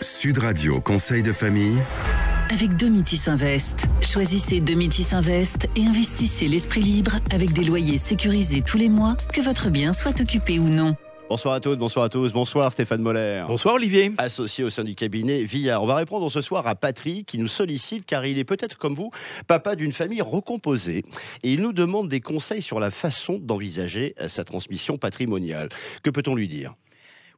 Sud Radio Conseil de famille. Avec Domitis Invest. Choisissez Domitis Invest et investissez l'esprit libre avec des loyers sécurisés tous les mois, que votre bien soit occupé ou non. Bonsoir à toutes, bonsoir à tous. Bonsoir Stéphane Moller. Bonsoir Olivier. Associé au sein du cabinet Villard. On va répondre ce soir à Patrick qui nous sollicite car il est peut-être comme vous, papa d'une famille recomposée. Et il nous demande des conseils sur la façon d'envisager sa transmission patrimoniale. Que peut-on lui dire ?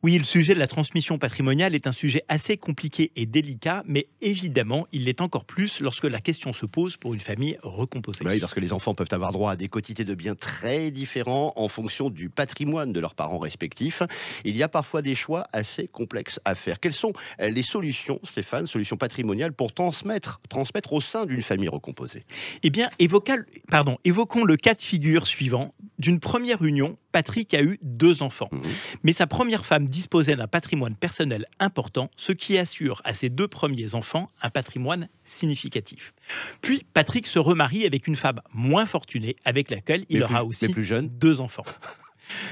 Oui, le sujet de la transmission patrimoniale est un sujet assez compliqué et délicat, mais évidemment, il l'est encore plus lorsque la question se pose pour une famille recomposée. Oui, parce que les enfants peuvent avoir droit à des quantités de biens très différents en fonction du patrimoine de leurs parents respectifs. Il y a parfois des choix assez complexes à faire. Quelles sont les solutions, Stéphane, solutions patrimoniales pour transmettre au sein d'une famille recomposée ? Eh bien, évoquons le cas de figure suivant. D'une première union, Patrick a eu 2 enfants. Mais sa première femme disposait d'un patrimoine personnel important, ce qui assure à ses 2 premiers enfants un patrimoine significatif. Puis Patrick se remarie avec une femme moins fortunée, avec laquelle il aura aussi 2 enfants.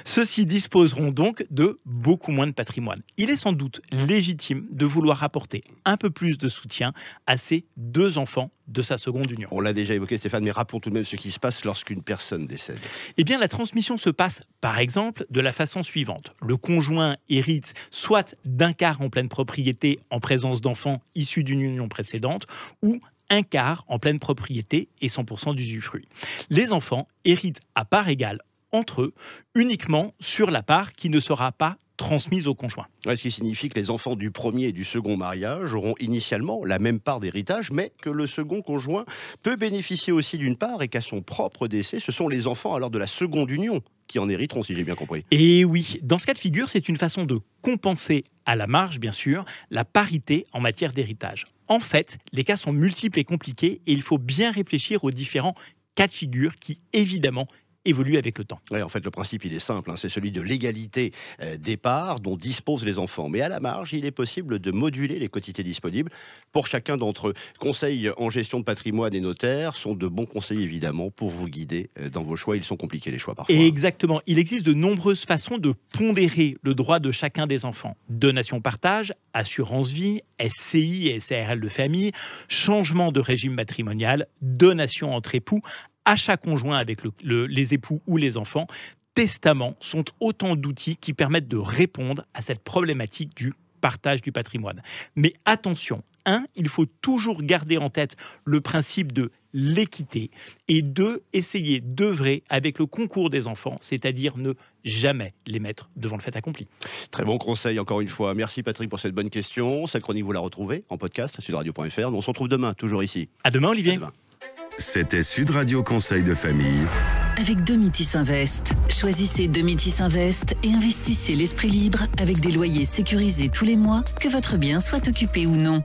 Ceux-ci disposeront donc de beaucoup moins de patrimoine. Il est sans doute légitime de vouloir apporter un peu plus de soutien à ces 2 enfants de sa seconde union. On l'a déjà évoqué Stéphane, mais rappelons tout de même ce qui se passe lorsqu'une personne décède. Eh bien, la transmission se passe par exemple de la façon suivante. Le conjoint hérite soit d'un quart en pleine propriété en présence d'enfants issus d'une union précédente, ou un quart en pleine propriété et 100% d'usufruit. Les enfants héritent à part égale entre eux, uniquement sur la part qui ne sera pas transmise au conjoint. Ce qui signifie que les enfants du premier et du second mariage auront initialement la même part d'héritage, mais que le second conjoint peut bénéficier aussi d'une part et qu'à son propre décès, ce sont les enfants alors de la seconde union qui en hériteront, si j'ai bien compris. Et oui, dans ce cas de figure, c'est une façon de compenser à la marge, bien sûr, la parité en matière d'héritage. En fait, les cas sont multiples et compliqués et il faut bien réfléchir aux différents cas de figure qui, évidemment, évolue avec le temps. Oui, en fait, le principe, il est simple, c'est celui de l'égalité des parts dont disposent les enfants. Mais à la marge, il est possible de moduler les quantités disponibles pour chacun d'entre eux. Conseils en gestion de patrimoine et notaires sont de bons conseils, évidemment, pour vous guider dans vos choix. Ils sont compliqués, les choix, parfois. Et exactement. Il existe de nombreuses façons de pondérer le droit de chacun des enfants. Donation-partage, assurance-vie, SCI et SARL de famille, changement de régime matrimonial, donation entre époux, achat conjoint avec les époux ou les enfants, testament sont autant d'outils qui permettent de répondre à cette problématique du partage du patrimoine. Mais attention, 1, il faut toujours garder en tête le principe de l'équité et 2, essayer d'œuvrer avec le concours des enfants, c'est-à-dire ne jamais les mettre devant le fait accompli. Très bon conseil encore une fois. Merci Patrick pour cette bonne question. Cette chronique, vous la retrouvez en podcast sur sudradio.fr. On se retrouve demain, toujours ici. À demain Olivier. À demain. C'était Sud Radio Conseil de famille. Avec Domitis Invest. Choisissez Domitis Invest et investissez l'esprit libre avec des loyers sécurisés tous les mois, que votre bien soit occupé ou non.